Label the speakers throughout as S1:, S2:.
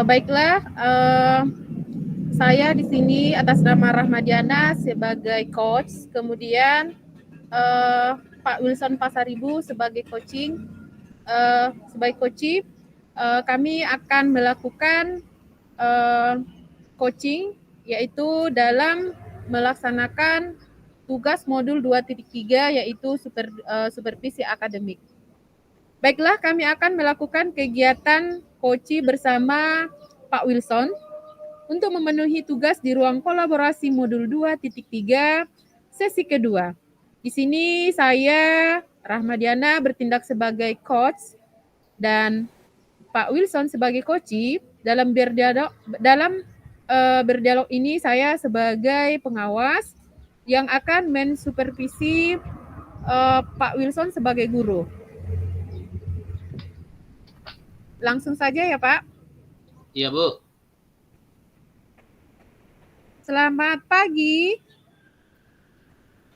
S1: Baiklah, saya di sini atas nama Rahmadiana sebagai coach, kemudian Pak Wilson Pasaribu sebagai coaching. Kami akan melakukan coaching yaitu dalam melaksanakan tugas modul 2.3 yaitu supervisi akademik. Baiklah, kami akan melakukan kegiatan coaching bersama Pak Wilson untuk memenuhi tugas di ruang kolaborasi modul 2.3 sesi kedua. Di sini saya Rahmadiana bertindak sebagai coach dan Pak Wilson sebagai coach. Dalam berdialog ini saya sebagai pengawas yang akan mensupervisi Pak Wilson sebagai guru. Langsung saja ya Pak.
S2: Iya Bu.
S1: Selamat pagi.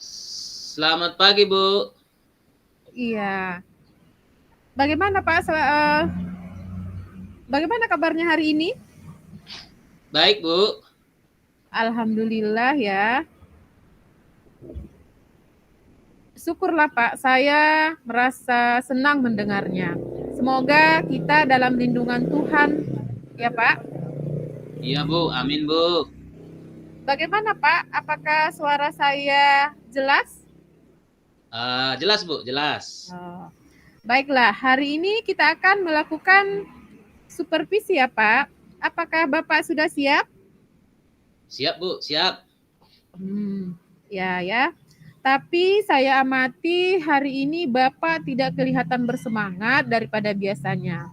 S2: Selamat pagi Bu.
S1: Iya. Bagaimana Pak? Bagaimana kabarnya hari ini?
S2: Baik Bu.
S1: Alhamdulillah ya. Syukurlah Pak, saya merasa senang mendengarnya. Semoga kita dalam lindungan Tuhan ya Pak.
S2: Iya Bu, amin Bu.
S1: Bagaimana Pak? Apakah suara saya jelas?
S2: Jelas Bu, jelas.
S1: Baiklah, hari ini kita akan melakukan supervisi ya Pak. Apakah Bapak sudah siap?
S2: Siap Bu, siap.
S1: Ya. Tapi saya amati hari ini Bapak tidak kelihatan bersemangat daripada biasanya.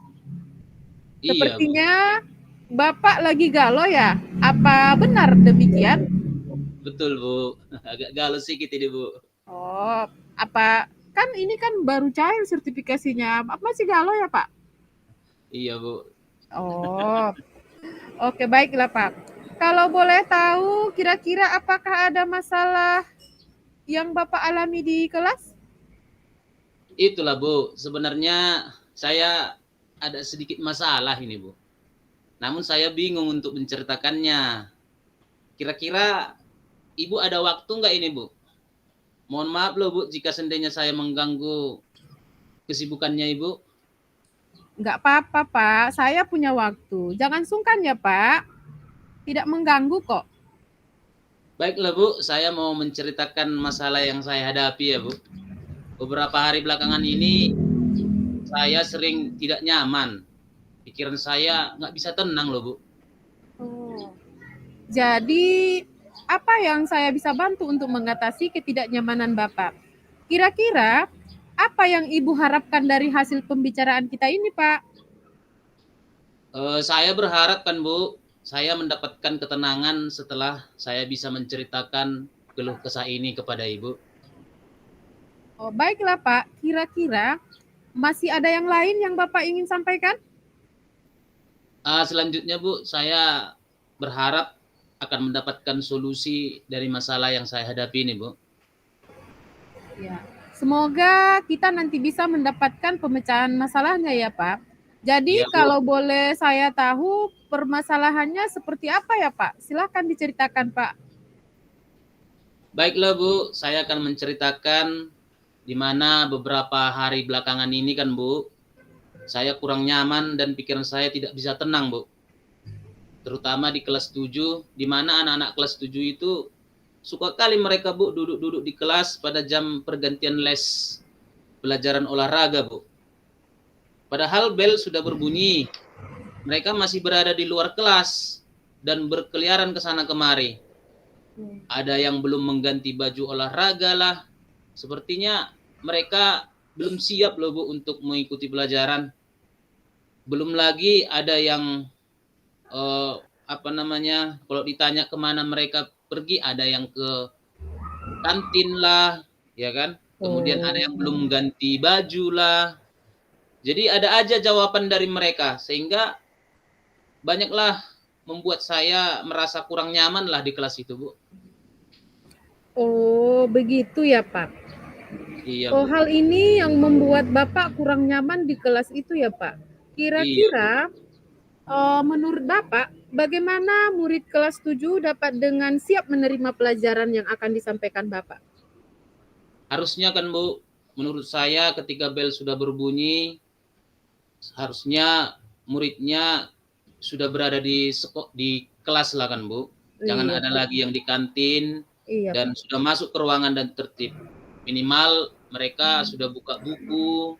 S2: Iya,
S1: sepertinya Bu. Bapak lagi galau ya? Apa benar demikian?
S2: Betul Bu, agak galau sedikit ini Bu.
S1: Oh, apa kan ini kan baru cair sertifikasinya, masih galau ya Pak?
S2: Iya Bu.
S1: Oh, oke baiklah Pak. Kalau boleh tahu kira-kira apakah ada masalah yang Bapak alami di kelas?
S2: Itulah Bu, sebenarnya saya ada sedikit masalah ini Bu. Namun saya bingung untuk menceritakannya. Kira-kira Ibu ada waktu nggak ini Bu? Mohon maaf loh Bu jika seandainya saya mengganggu kesibukannya Ibu.
S1: Nggak apa-apa Pak, saya punya waktu. Jangan sungkan ya Pak, tidak mengganggu kok.
S2: Baiklah Bu, saya mau menceritakan masalah yang saya hadapi ya Bu. Beberapa hari belakangan ini saya sering tidak nyaman. Pikiran saya nggak bisa tenang loh Bu.
S1: Oh. Jadi apa yang saya bisa bantu untuk mengatasi ketidaknyamanan Bapak? Kira-kira apa yang Ibu harapkan dari hasil pembicaraan kita ini Pak?
S2: Saya berharap kan Bu, saya mendapatkan ketenangan setelah saya bisa menceritakan keluh kesah ini kepada Ibu.
S1: Oh, baiklah Pak, kira-kira masih ada yang lain yang Bapak ingin sampaikan?
S2: Selanjutnya Bu, saya berharap akan mendapatkan solusi dari masalah yang saya hadapi ini Bu.
S1: Ya, semoga kita nanti bisa mendapatkan pemecahan masalahnya ya Pak. Jadi
S2: Ya,
S1: kalau boleh saya tahu permasalahannya seperti apa ya Pak? Silakan diceritakan Pak.
S2: Baiklah Bu, saya akan menceritakan di mana beberapa hari belakangan ini kan Bu, saya kurang nyaman dan pikiran saya tidak bisa tenang Bu. Terutama di kelas 7, di mana anak-anak kelas 7 itu suka kali mereka Bu duduk-duduk di kelas pada jam pergantian les pelajaran olahraga Bu. Padahal bel sudah berbunyi, mereka masih berada di luar kelas dan berkeliaran ke sana kemari. Ada yang belum mengganti baju olahraga lah. Sepertinya mereka belum siap loh Bu untuk mengikuti pelajaran. Belum lagi ada yang kalau ditanya kemana mereka pergi, ada yang ke kantin lah, ya kan? Kemudian ada yang belum ganti baju lah. Jadi ada aja jawaban dari mereka, sehingga banyaklah membuat saya merasa kurang nyaman lah di kelas itu, Bu.
S1: Oh, begitu ya, Pak.
S2: Iya, Bu.
S1: Hal ini yang membuat Bapak kurang nyaman di kelas itu ya, Pak. Kira-kira Menurut Bapak, bagaimana murid kelas 7 dapat dengan siap menerima pelajaran yang akan disampaikan Bapak?
S2: Harusnya kan Bu, menurut saya ketika bel sudah berbunyi, harusnya muridnya sudah berada di kelas lah kan Bu. Jangan
S1: Iya,
S2: ada
S1: Pak.
S2: lagi yang di kantin
S1: Iya,
S2: dan
S1: Pak.
S2: sudah masuk ke ruangan dan tertib. Minimal mereka sudah buka buku,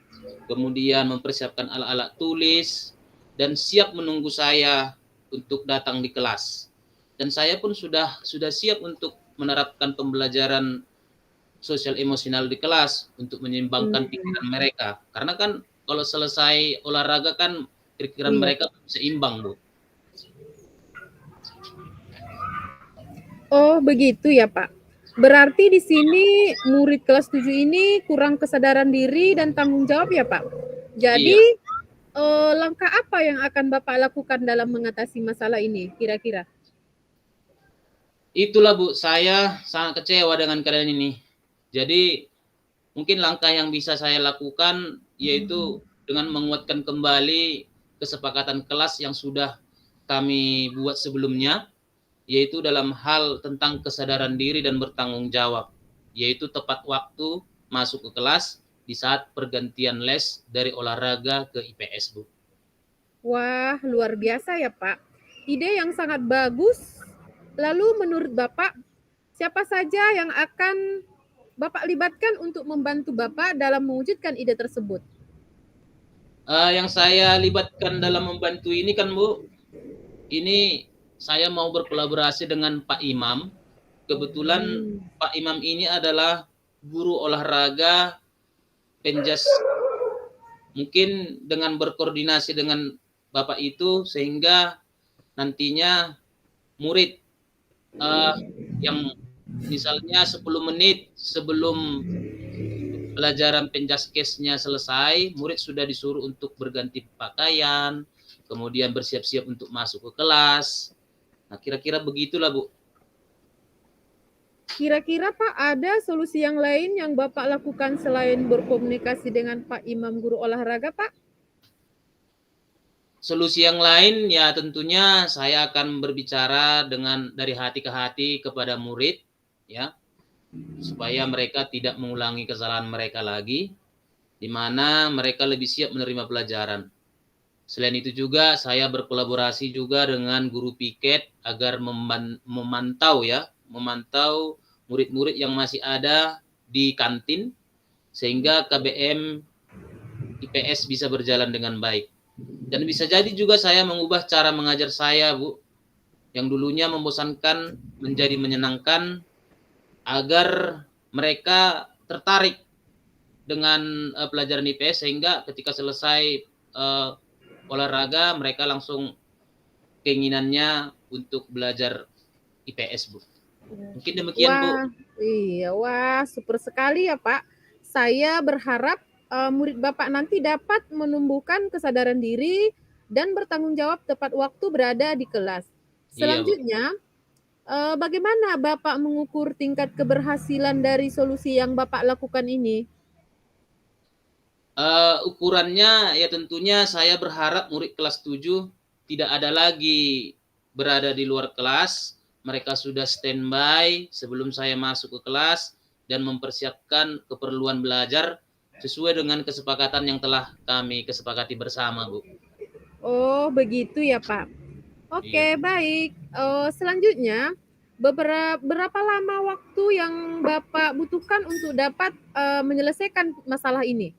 S2: kemudian mempersiapkan alat-alat tulis, dan siap menunggu saya untuk datang di kelas. Dan saya pun sudah siap untuk menerapkan pembelajaran sosial emosional di kelas untuk menyeimbangkan
S1: Hmm,
S2: pikiran mereka. Karena kan kalau selesai olahraga kan pikiran
S1: iya,
S2: mereka
S1: Pak.
S2: seimbang, Bu.
S1: Oh, begitu ya, Pak. Berarti di sini murid kelas 7 ini kurang kesadaran diri dan tanggung jawab ya, Pak?
S2: Iya,
S1: Jadi, langkah apa yang akan Bapak lakukan dalam mengatasi masalah ini kira-kira?
S2: itulah Bu, saya sangat kecewa dengan keadaan ini. Jadi mungkin langkah yang bisa saya lakukan yaitu dengan menguatkan kembali kesepakatan kelas yang sudah kami buat sebelumnya, yaitu dalam hal tentang kesadaran diri dan bertanggung jawab, yaitu tepat waktu masuk ke kelas di saat pergantian les dari olahraga ke IPS, Bu.
S1: Wah, luar biasa ya, Pak. Ide yang sangat bagus. Lalu menurut Bapak, siapa saja yang akan Bapak libatkan untuk membantu Bapak dalam mewujudkan ide tersebut?
S2: Yang saya libatkan dalam membantu ini kan, Bu, ini saya mau berkolaborasi dengan Pak Imam. Kebetulan
S1: Hmm.
S2: Pak Imam ini adalah guru olahraga Penjas. Mungkin dengan berkoordinasi dengan Bapak itu sehingga nantinya murid yang misalnya 10 menit sebelum pelajaran penjaskesnya selesai, murid sudah disuruh untuk berganti pakaian, kemudian bersiap-siap untuk masuk ke kelas. Nah, kira-kira begitulah, Bu.
S1: Kira-kira Pak, ada solusi yang lain yang Bapak lakukan selain berkomunikasi dengan Pak Imam guru olahraga, Pak?
S2: Solusi yang lain ya tentunya saya akan berbicara dengan dari hati ke hati kepada murid ya, supaya mereka tidak mengulangi kesalahan mereka lagi, di mana mereka lebih siap menerima pelajaran. Selain itu juga saya berkolaborasi juga dengan guru piket agar memantau murid-murid yang masih ada di kantin sehingga KBM IPS bisa berjalan dengan baik. Dan bisa jadi juga saya mengubah cara mengajar saya, Bu, yang dulunya membosankan menjadi menyenangkan agar mereka tertarik dengan pelajaran IPS sehingga ketika selesai olahraga mereka langsung keinginannya untuk belajar IPS, Bu. Mungkin demikian, Bu.
S1: Wah, iya, wah, super sekali ya, Pak. Saya berharap murid Bapak nanti dapat menumbuhkan kesadaran diri dan bertanggung jawab tepat waktu berada di kelas.
S2: Iya, Bu.
S1: Selanjutnya, bagaimana Bapak mengukur tingkat keberhasilan dari solusi yang Bapak lakukan ini?
S2: Ukurannya ya tentunya saya berharap murid kelas 7 tidak ada lagi berada di luar kelas, mereka sudah standby sebelum saya masuk ke kelas dan mempersiapkan keperluan belajar sesuai dengan kesepakatan yang telah kami kesepakati bersama, Bu.
S1: Oh, begitu ya, Pak.
S2: Iya.
S1: Oke, baik. Selanjutnya, berapa lama waktu yang Bapak butuhkan untuk dapat, menyelesaikan masalah ini?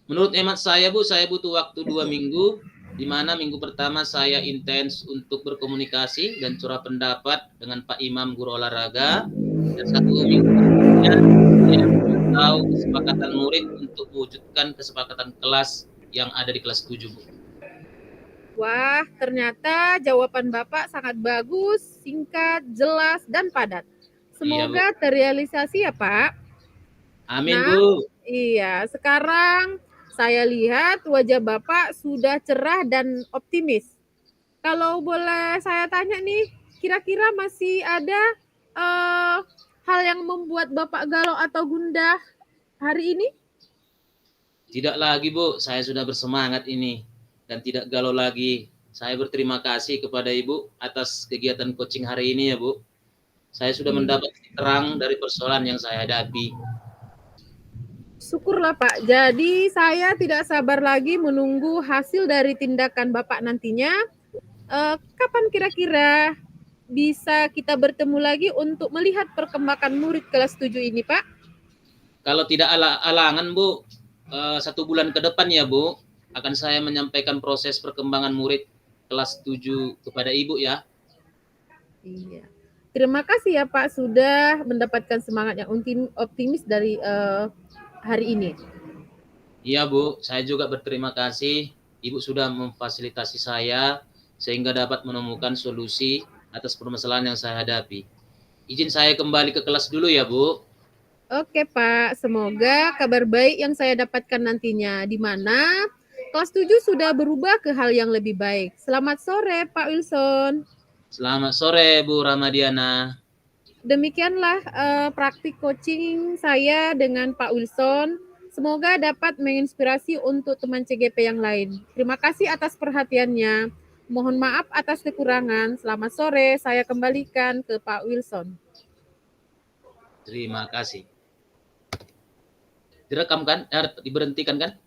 S2: Menurut hemat saya, Bu, saya butuh waktu 2 minggu, di mana minggu pertama saya intens untuk berkomunikasi dan curah pendapat dengan Pak Imam guru olahraga, dan 1 minggu berikutnya saya memantau kesepakatan murid untuk mewujudkan kesepakatan kelas yang ada di kelas 7, Bu.
S1: Wah, ternyata jawaban Bapak sangat bagus, singkat, jelas, dan padat.
S2: Iya, Bu.
S1: Semoga terrealisasi ya, Pak.
S2: Amin,
S1: Nah,
S2: Bu.
S1: iya, sekarang saya lihat wajah Bapak sudah cerah dan optimis. Kalau boleh saya tanya nih, kira-kira masih ada, eee, hal yang membuat Bapak galau atau gundah hari ini?
S2: Tidak lagi, Bu, saya sudah bersemangat ini dan tidak galau lagi. Saya berterima kasih kepada Ibu atas kegiatan coaching hari ini ya Bu. Saya sudah mendapat terang dari persoalan yang saya hadapi.
S1: Syukurlah Pak. Jadi saya tidak sabar lagi menunggu hasil dari tindakan Bapak nantinya. Kapan kira-kira bisa kita bertemu lagi untuk melihat perkembangan murid kelas 7 ini Pak?
S2: Kalau tidak alangan Bu, 1 bulan ke depan ya Bu, akan saya menyampaikan proses perkembangan murid kelas 7 kepada Ibu ya.
S1: Iya. Terima kasih ya Pak sudah mendapatkan semangat yang optimis dari hari ini.
S2: Iya Bu, saya juga berterima kasih Ibu sudah memfasilitasi saya sehingga dapat menemukan solusi atas permasalahan yang saya hadapi. Izin saya kembali ke kelas dulu ya Bu.
S1: Oke Pak, semoga kabar baik yang saya dapatkan nantinya, di mana kelas 7 sudah berubah ke hal yang lebih baik. Selamat sore Pak Wilson.
S2: Selamat sore Bu Ramadiana.
S1: Demikianlah praktik coaching saya dengan Pak Wilson. Semoga dapat menginspirasi untuk teman CGP yang lain. Terima kasih atas perhatiannya. Mohon maaf atas kekurangan. Selamat sore, saya kembalikan ke Pak Wilson.
S2: Terima kasih. Direkam kan? Diberhentikan kan?